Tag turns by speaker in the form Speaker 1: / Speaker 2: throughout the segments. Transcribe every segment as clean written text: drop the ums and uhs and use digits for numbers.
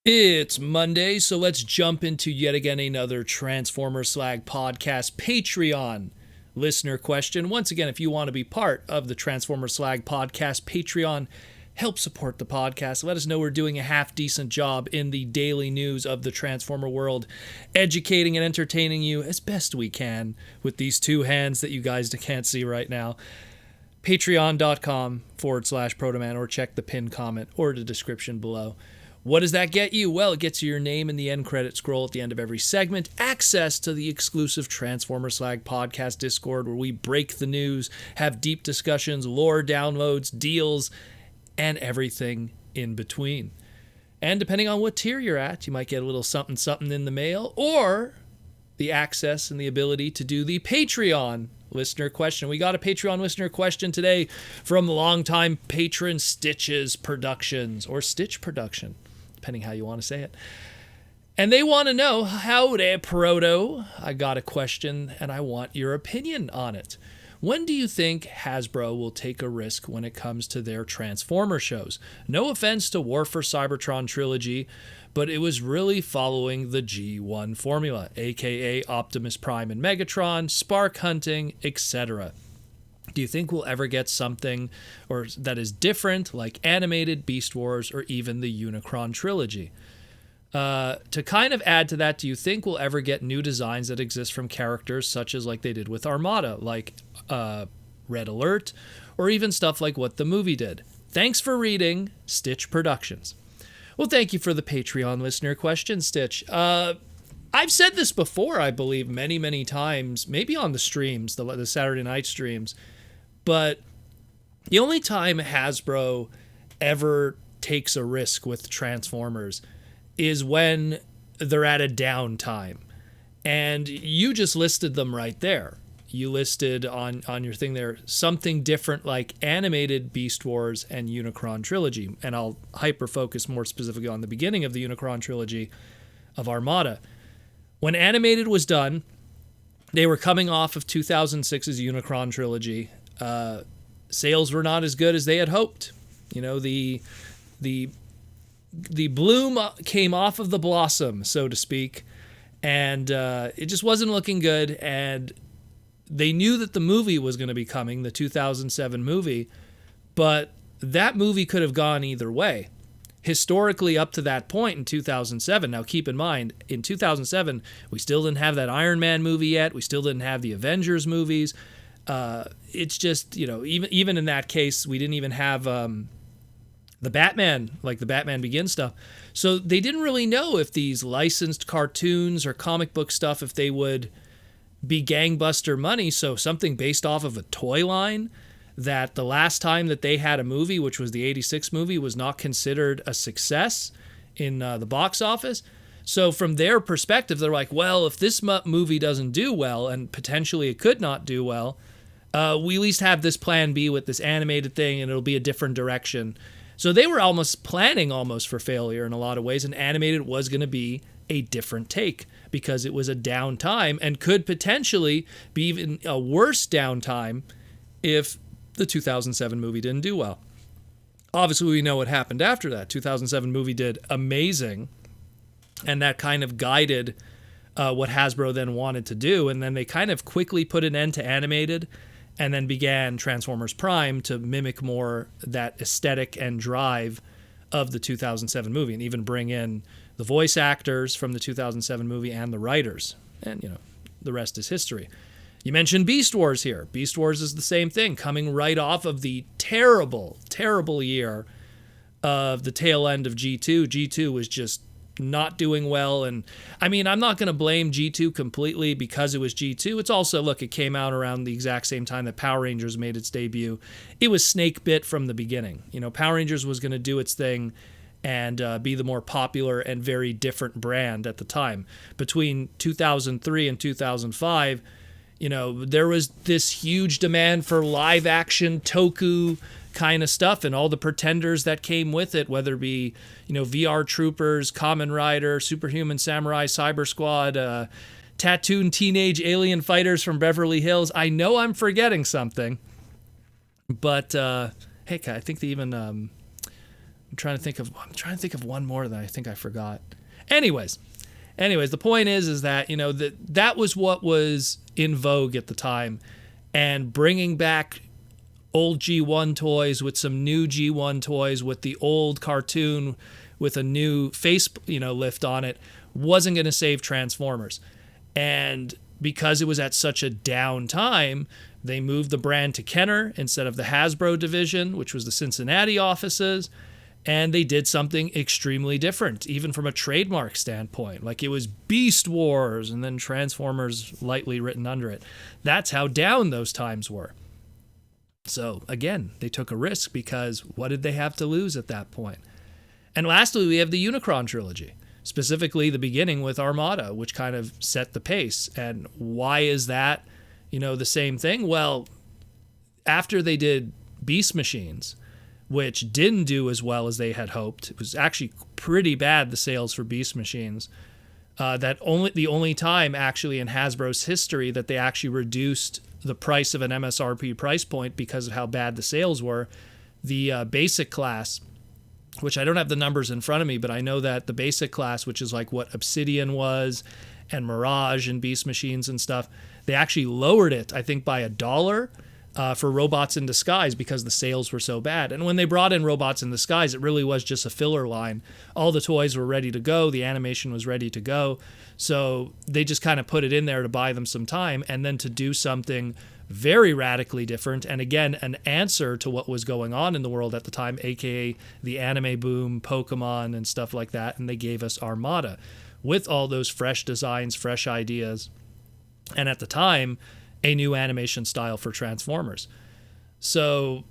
Speaker 1: It's Monday, so let's jump into yet again another Transformers Slag podcast Patreon listener question. Once again, if you want to be part of the Transformers Slag podcast Patreon, help support the podcast. Let us know we're doing a half decent job in the daily news of the Transformer world, educating and entertaining you as best we can with these two hands that you guys can't see right now. Patreon.com/Protoman, or check the pinned comment or the description below. What does that get you? Well, it gets you your name in the end credit scroll at the end of every segment, access to the exclusive Transformer Slag podcast Discord where we break the news, have deep discussions, lore downloads, deals, and everything in between. And depending on what tier you're at, you might get a little something something in the mail, or the access and the ability to do the Patreon listener question. We got a Patreon listener question today from longtime patron Stitches Productions, or Stitch Production, depending how you want to say it. And they want to know, howdy, Proto. I got a question, and I want your opinion on it. When do you think Hasbro will take a risk when it comes to their Transformer shows? No offense to War for Cybertron Trilogy, but it was really following the G1 formula, aka Optimus Prime and Megatron, spark hunting, etc. Do you think we'll ever get something or that is different, like animated Beast Wars or even the Unicron Trilogy? To kind of add to that, do you think we'll ever get new designs that exist from characters such as like they did with Armada, like Red Alert, or even stuff like what the movie did? Thanks for reading, Stitch Productions. Well, thank you for the Patreon listener question, Stitch. I've said this before, I believe, many times, maybe on the streams, the Saturday night streams, but the only time Hasbro ever takes a risk with Transformers is when they're at a downtime. And you just listed them right there. You listed on your thing there something different like animated Beast Wars and Unicron Trilogy. And I'll hyper-focus more specifically on the beginning of the Unicron Trilogy of Armada. When animated was done, they were coming off of 2006's Unicron Trilogy. Sales were not as good as they had hoped. You know, the bloom came off of the blossom, so to speak, and it just wasn't looking good. And they knew that the movie was going to be coming, the 2007 movie, but that movie could have gone either way. Historically, up to that point in 2007, now keep in mind, in 2007, we still didn't have that Iron Man movie yet. We still didn't have the Avengers movies. It's just, you know, even in that case, we didn't even have the Batman, like the Batman Begins stuff. So they didn't really know if these licensed cartoons or comic book stuff, if they would be gangbuster money. So something based off of a toy line that the last time that they had a movie, which was the 86 movie, was not considered a success in the box office. So from their perspective, they're like, well, if this movie doesn't do well, and potentially it could not do well, we at least have this plan B with this animated thing, and it'll be a different direction. So they were almost planning for failure in a lot of ways, and animated was going to be a different take because it was a downtime and could potentially be even a worse downtime if the 2007 movie didn't do well. Obviously, we know what happened after that. 2007 movie did amazing, and that kind of guided what Hasbro then wanted to do, and then they kind of quickly put an end to animated and then began Transformers Prime to mimic more that aesthetic and drive of the 2007 movie, and even bring in the voice actors from the 2007 movie and the writers. And, you know, the rest is history. You mentioned Beast Wars here. Beast Wars is the same thing, coming right off of the terrible year of the tail end of G2. G2 was just not doing well. And I mean, I'm not going to blame G2 completely because it was G2. It's also, look, it came out around the exact same time that Power Rangers made its debut. It was snake bit from the beginning. You know, Power Rangers was going to do its thing and be the more popular and very different brand at the time. Between 2003 and 2005, you know, there was this huge demand for live action toku kind of stuff and all the pretenders that came with it, whether it be, you know, VR Troopers, Kamen Rider, Superhuman Samurai, Cyber Squad, tattooed teenage alien fighters from Beverly Hills. I know I'm forgetting something, but heck, I think they even I'm trying to think of one more that I think I forgot. Anyways, the point is that, you know, that was what was in vogue at the time, and bringing back old G1 toys with some new G1 toys with the old cartoon with a new face, you know, lift on it wasn't going to save Transformers. And because it was at such a down time, they moved the brand to Kenner instead of the Hasbro division, which was the Cincinnati offices. And they did something extremely different, even from a trademark standpoint. Like, it was Beast Wars and then Transformers lightly written under it. That's how down those times were. So, again, they took a risk because what did they have to lose at that point? And lastly, we have the Unicron Trilogy, specifically the beginning with Armada, which kind of set the pace. And why is that, you know, the same thing? Well, after they did Beast Machines, which didn't do as well as they had hoped. It was actually pretty bad, the sales for Beast Machines. The only time actually in Hasbro's history that they actually reduced the price of an MSRP price point because of how bad the sales were. The basic class, which I don't have the numbers in front of me, but I know that the basic class, which is like what Obsidian was and Mirage and Beast Machines and stuff, they actually lowered it, I think, by $1 for Robots in Disguise because the sales were so bad. And when they brought in Robots in Disguise, it really was just a filler line. All the toys were ready to go. The animation was ready to go. So they just kind of put it in there to buy them some time and then to do something very radically different. And again, an answer to what was going on in the world at the time, aka the anime boom, Pokemon and stuff like that. And they gave us Armada with all those fresh designs, fresh ideas. And at the time, a new animation style for Transformers. So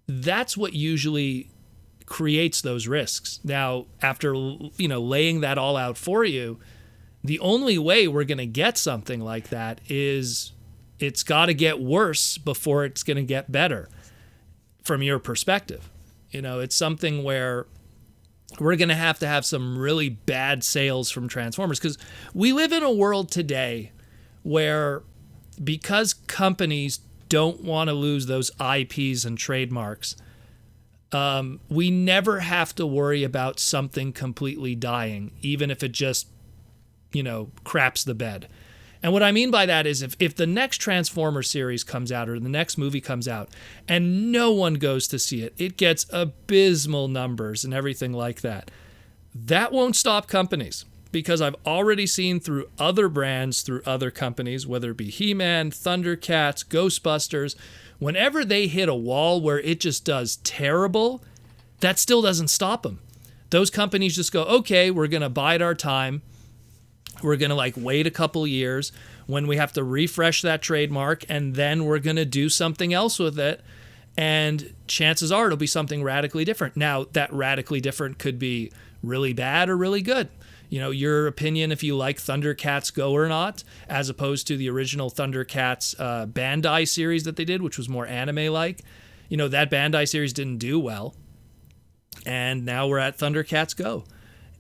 Speaker 1: that's what usually creates those risks. Now, after, you know, laying that all out for you, the only way we're going to get something like that is it's got to get worse before it's going to get better from your perspective. You know, it's something where we're going to have some really bad sales from Transformers, because we live in a world today where, because companies don't want to lose those IPs and trademarks, we never have to worry about something completely dying, even if it just, you know, craps the bed. And what I mean by that is if the next Transformers series comes out or the next movie comes out and no one goes to see it, it gets abysmal numbers and everything like that, that won't stop companies. Because I've already seen through other brands, through other companies, whether it be He-Man, Thundercats, Ghostbusters, whenever they hit a wall where it just does terrible, that still doesn't stop them. Those companies just go, okay, we're going to bide our time. We're going to wait a couple years when we have to refresh that trademark, and then we're going to do something else with it. And chances are it'll be something radically different. Now, that radically different could be really bad or really good. You know, your opinion if you like Thundercats Go or not, as opposed to the original Thundercats Bandai series that they did, which was more anime-like. You know, that Bandai series didn't do well. And now we're at Thundercats Go.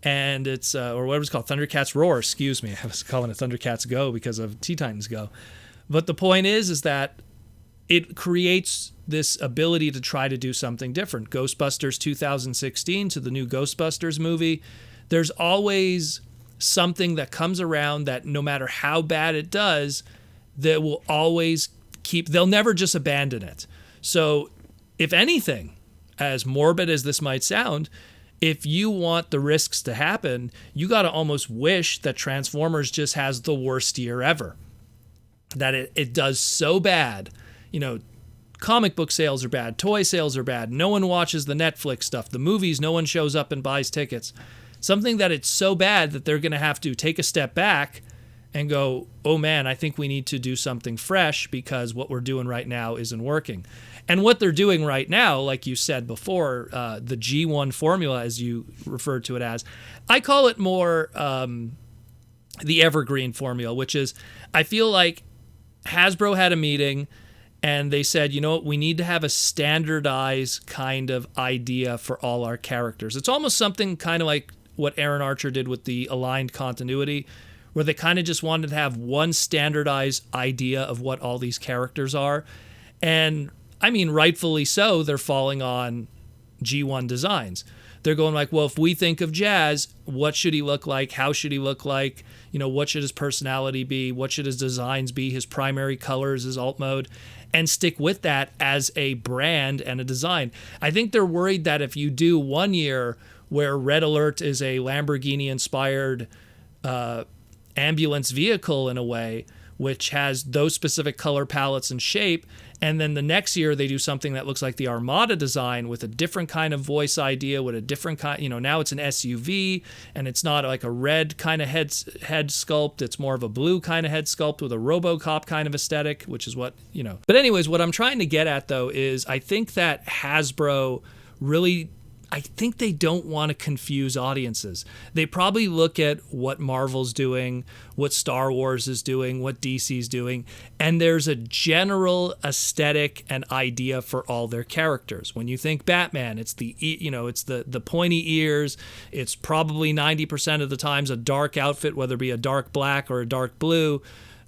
Speaker 1: And it's, or what it was called, Thundercats Roar, excuse me. I was calling it Thundercats Go because of Teen Titans Go. But the point is that it creates this ability to try to do something different. Ghostbusters 2016 to the new Ghostbusters movie. There's always something that comes around that no matter how bad it does, that will always they'll never just abandon it. So if anything, as morbid as this might sound, if you want the risks to happen, you got to almost wish that Transformers just has the worst year ever. That it does so bad. You know, comic book sales are bad, toy sales are bad, no one watches the Netflix stuff, the movies, no one shows up and buys tickets. Something that it's so bad that they're going to have to take a step back and go, oh man, I think we need to do something fresh because what we're doing right now isn't working. And what they're doing right now, like you said before, the G1 formula, as you referred to it as, I call it more the evergreen formula, which is, I feel like Hasbro had a meeting and they said, you know what, we need to have a standardized kind of idea for all our characters. It's almost something kind of like what Aaron Archer did with the aligned continuity, where they kind of just wanted to have one standardized idea of what all these characters are. And I mean, rightfully so, they're falling on G1 designs. They're going like, well, if we think of Jazz, what should he look like? How should he look like? What should his personality be? What should his designs be? His primary colors, his alt mode, and stick with that as a brand and a design. I think they're worried that if you do one year where Red Alert is a Lamborghini-inspired ambulance vehicle in a way, which has those specific color palettes and shape, and then the next year they do something that looks like the Armada design with a different kind of voice idea, with a different kind, now it's an SUV, and it's not like a red kind of head sculpt, it's more of a blue kind of head sculpt with a RoboCop kind of aesthetic, which is what. But anyways, what I'm trying to get at though is I think that Hasbro really, I think they don't want to confuse audiences. They probably look at what Marvel's doing, what Star Wars is doing, what DC's doing, and there's a general aesthetic and idea for all their characters. When you think Batman, it's it's the pointy ears. It's probably 90% of the times a dark outfit, whether it be a dark black or a dark blue.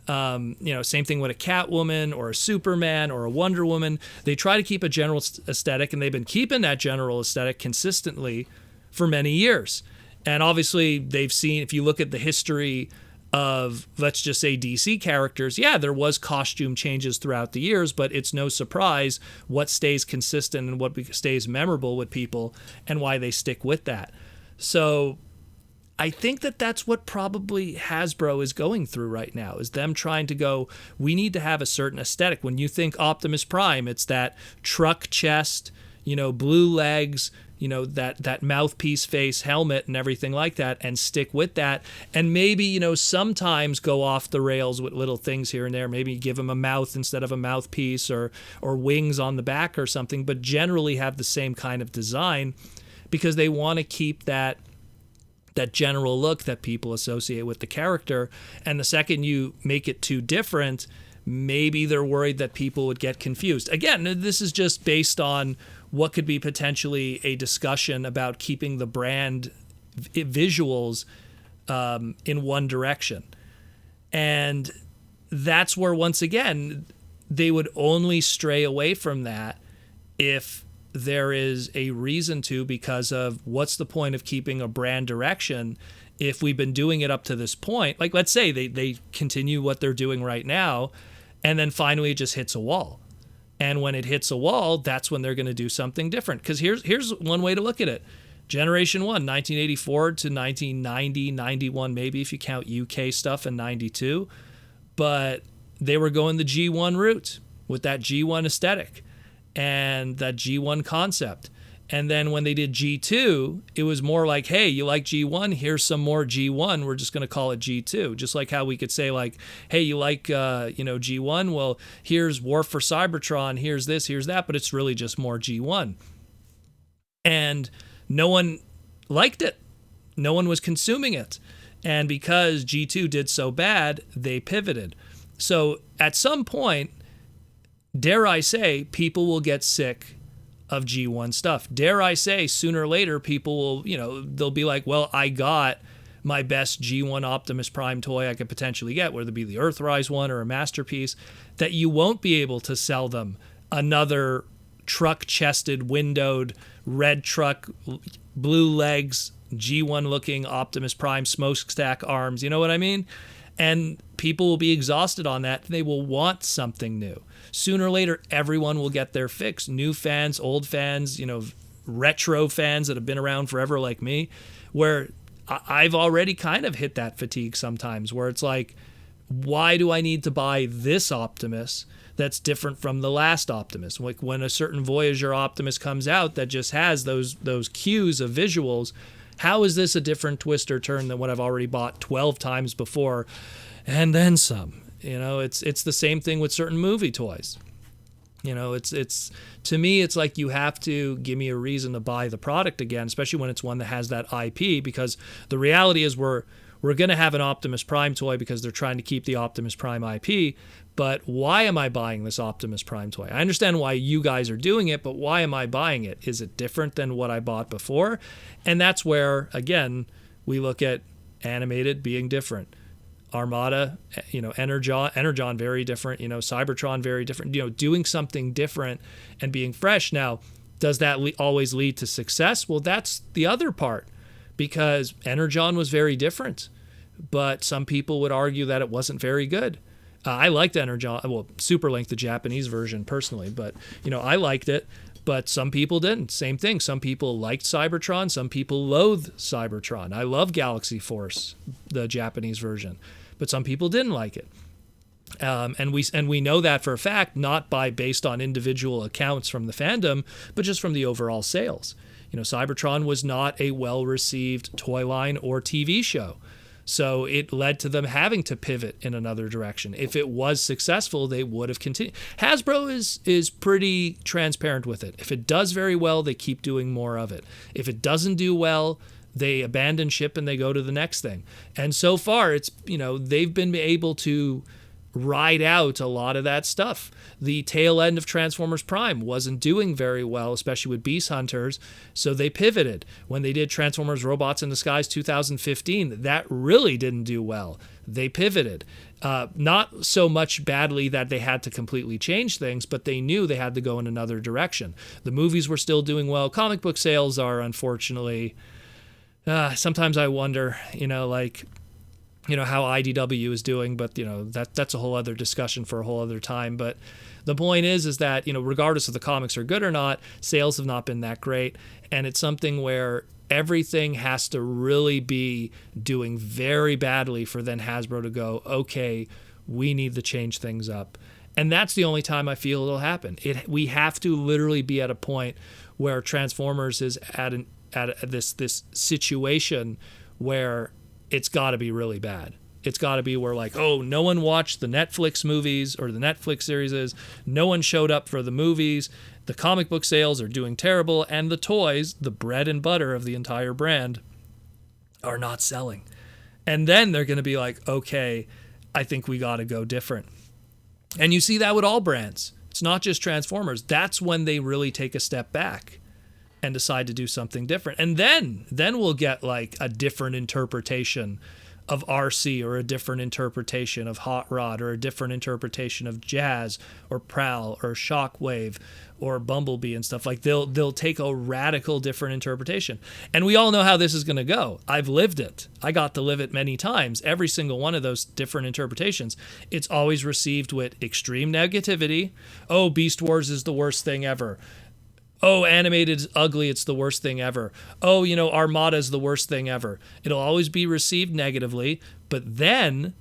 Speaker 1: Same thing with a Catwoman or a Superman or a Wonder Woman. They try to keep a general aesthetic, and they've been keeping that general aesthetic consistently for many years. And obviously, they've seen, if you look at the history of, let's just say, DC characters, yeah, there was costume changes throughout the years, but it's no surprise what stays consistent and what stays memorable with people and why they stick with that. So I think that that's what probably Hasbro is going through right now, is them trying to go, we need to have a certain aesthetic. When you think Optimus Prime, it's that truck chest, blue legs, that mouthpiece face helmet and everything like that, and stick with that. And maybe, sometimes go off the rails with little things here and there. Maybe give him a mouth instead of a mouthpiece, or wings on the back or something, but generally have the same kind of design because they want to keep that general look that people associate with the character. And the second you make it too different, maybe they're worried that people would get confused. Again, this is just based on what could be potentially a discussion about keeping the brand visuals in one direction. And that's where, once again, they would only stray away from that if there is a reason to, because of what's the point of keeping a brand direction if we've been doing it up to this point. Like, let's say they continue what they're doing right now, and then finally it just hits a wall. And when it hits a wall, that's when they're going to do something different. Because here's one way to look at it. Generation 1, 1984 to 1990, 91 maybe, if you count UK stuff, and 92. But they were going the G1 route with that G1 aesthetic and that G1 concept. And then when they did G2, it was more like, hey, you like G1? Here's some more G1. We're just going to call it G2. Just like how we could say, like, hey, you like, G1? Well, here's War for Cybertron. Here's this, here's that. But it's really just more G1. And no one liked it. No one was consuming it. And because G2 did so bad, they pivoted. So at some point, dare I say, people will get sick of G1 stuff. Dare I say, sooner or later, people will, they'll be like, well, I got my best G1 Optimus Prime toy I could potentially get, whether it be the Earthrise one or a Masterpiece, that you won't be able to sell them another truck-chested, windowed, red truck, blue legs, G1-looking Optimus Prime smokestack arms. You know what I mean? And people will be exhausted on that. They will want something new. Sooner or later, everyone will get their fix. New fans, old fans, retro fans that have been around forever like me, where I've already kind of hit that fatigue sometimes, where it's like, why do I need to buy this Optimus that's different from the last Optimus? Like when a certain Voyager Optimus comes out that just has those cues of visuals, how is this a different twist or turn than what I've already bought 12 times before and then some? It's the same thing with certain movie toys. It's to me, it's like you have to give me a reason to buy the product again, especially when it's one that has that IP, because the reality is we're going to have an Optimus Prime toy because they're trying to keep the Optimus Prime IP. But why am I buying this Optimus Prime toy? I understand why you guys are doing it, but why am I buying it? Is it different than what I bought before? And that's where, again, we look at animated being different. Armada, Energon very different, Cybertron very different, doing something different and being fresh. Now, Does that always lead to success? Well, that's the other part, because Energon was very different, but some people would argue that it wasn't very good. I liked Energon, well, Superlink, the Japanese version, personally, but I liked it, but some people didn't. Same thing. Some people liked Cybertron. Some people loathed Cybertron. I love Galaxy Force, the Japanese version, but some people didn't like it. And we know that for a fact, not based on individual accounts from the fandom, but just from the overall sales. Cybertron was not a well-received toy line or TV show. So it led to them having to pivot in another direction. If it was successful, they would have continued. Hasbro is pretty transparent with it. If it does very well, they keep doing more of it. If it doesn't do well, they abandon ship and they go to the next thing. And so far, it's they've been able to ride out a lot of that stuff. The tail end of Transformers Prime wasn't doing very well, especially with Beast Hunters, so they pivoted. When they did Transformers Robots in Disguise 2015, that really didn't do well. They pivoted. Not so much badly that they had to completely change things, but they knew they had to go in another direction. The movies were still doing well. Comic book sales are, unfortunately, sometimes I wonder, how IDW is doing, but that's a whole other discussion for a whole other time. But the point is that regardless if the comics are good or not, sales have not been that great, and it's something where everything has to really be doing very badly for then Hasbro to go, okay, we need to change things up. And that's the only time I feel it'll happen. We have to literally be at a point where Transformers is at this situation where it's got to be really bad. It's got to be where no one watched the Netflix movies or the Netflix series. No one showed up for the movies. The comic book sales are doing terrible. And the toys, the bread and butter of the entire brand, are not selling. And then they're going to be like, okay, I think we got to go different. And you see that with all brands. It's not just Transformers. That's when they really take a step back and decide to do something different. And then we'll get a different interpretation of RC, or a different interpretation of Hot Rod, or a different interpretation of Jazz or Prowl or Shockwave or Bumblebee and stuff. They'll take a radical different interpretation. And we all know how this is going to go. I've lived it. I got to live it many times. Every single one of those different interpretations, it's always received with extreme negativity. Oh, Beast Wars is the worst thing ever. Oh, animated's ugly, it's the worst thing ever. Oh, Armada's the worst thing ever. It'll always be received negatively, but then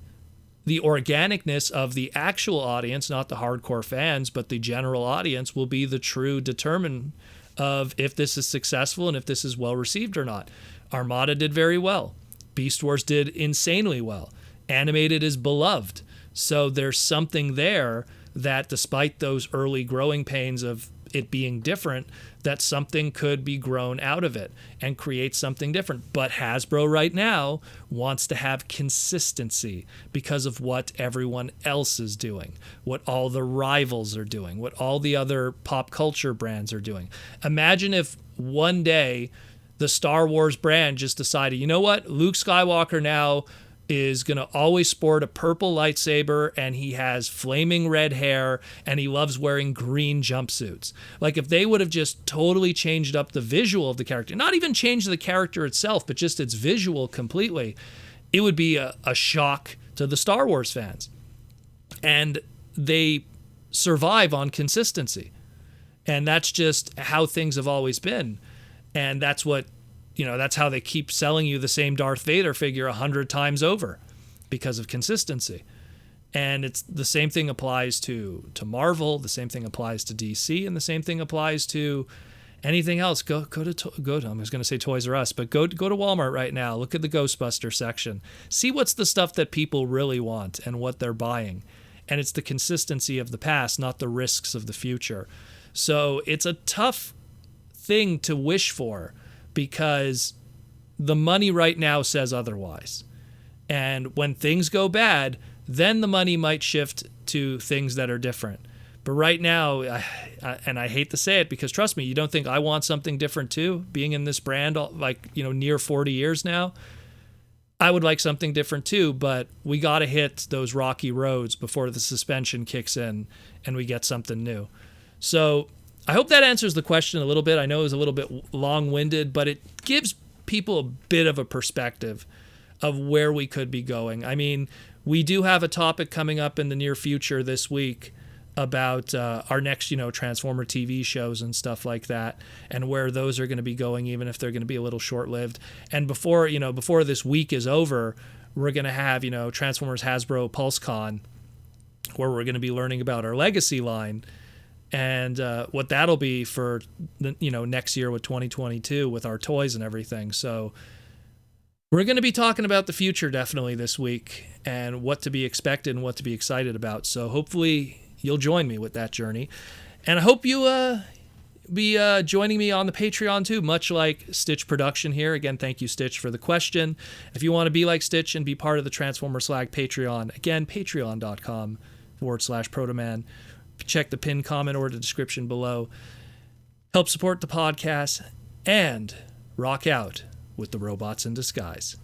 Speaker 1: the organicness of the actual audience, not the hardcore fans, but the general audience, will be the true determinant of if this is successful and if this is well received or not. Armada did very well. Beast Wars did insanely well. Animated is beloved. So there's something there that, despite those early growing pains of it being different, that something could be grown out of it and create something different. But Hasbro right now wants to have consistency because of what everyone else is doing, what all the rivals are doing, what all the other pop culture brands are doing. Imagine if one day the Star Wars brand just decided, you know what, Luke Skywalker now is going to always sport a purple lightsaber, and he has flaming red hair, and he loves wearing green jumpsuits. If they would have just totally changed up the visual of the character, not even changed the character itself, but just its visual completely, it would be a shock to the Star Wars fans. And they survive on consistency. And that's just how things have always been. And that's what that's how they keep selling you the same Darth Vader figure 100 times over, because of consistency. And it's the same thing applies to Marvel, the same thing applies to DC, and the same thing applies to anything else. Go to I was going to say Toys R Us, but go to Walmart right now. Look at the Ghostbuster section. See what's the stuff that people really want and what they're buying. And it's the consistency of the past, not the risks of the future. So it's a tough thing to wish for, because the money right now says otherwise. And when things go bad, then the money might shift to things that are different. But right now, and I hate to say it, because trust me, you don't think I want something different too? Being in this brand near 40 years now, I would like something different too, but we got to hit those rocky roads before the suspension kicks in and we get something new. So I hope that answers the question a little bit. I know it was a little bit long-winded, but it gives people a bit of a perspective of where we could be going. I mean, we do have a topic coming up in the near future this week about our next, Transformer TV shows and stuff like that, and where those are going to be going, even if they're going to be a little short-lived. And before this week is over, we're going to have, Transformers Hasbro PulseCon, where we're going to be learning about our Legacy line and what that'll be for the, next year with 2022 with our toys and everything. So we're going to be talking about the future definitely this week and what to be expected and what to be excited about. So hopefully you'll join me with that journey. And I hope you be joining me on the Patreon too, much like Stitch Production here. Again, thank you, Stitch, for the question. If you want to be like Stitch and be part of the Transformers Slag Patreon, again, patreon.com/Protoman. Check the pinned comment or the description below. Help support the podcast and rock out with the robots in disguise.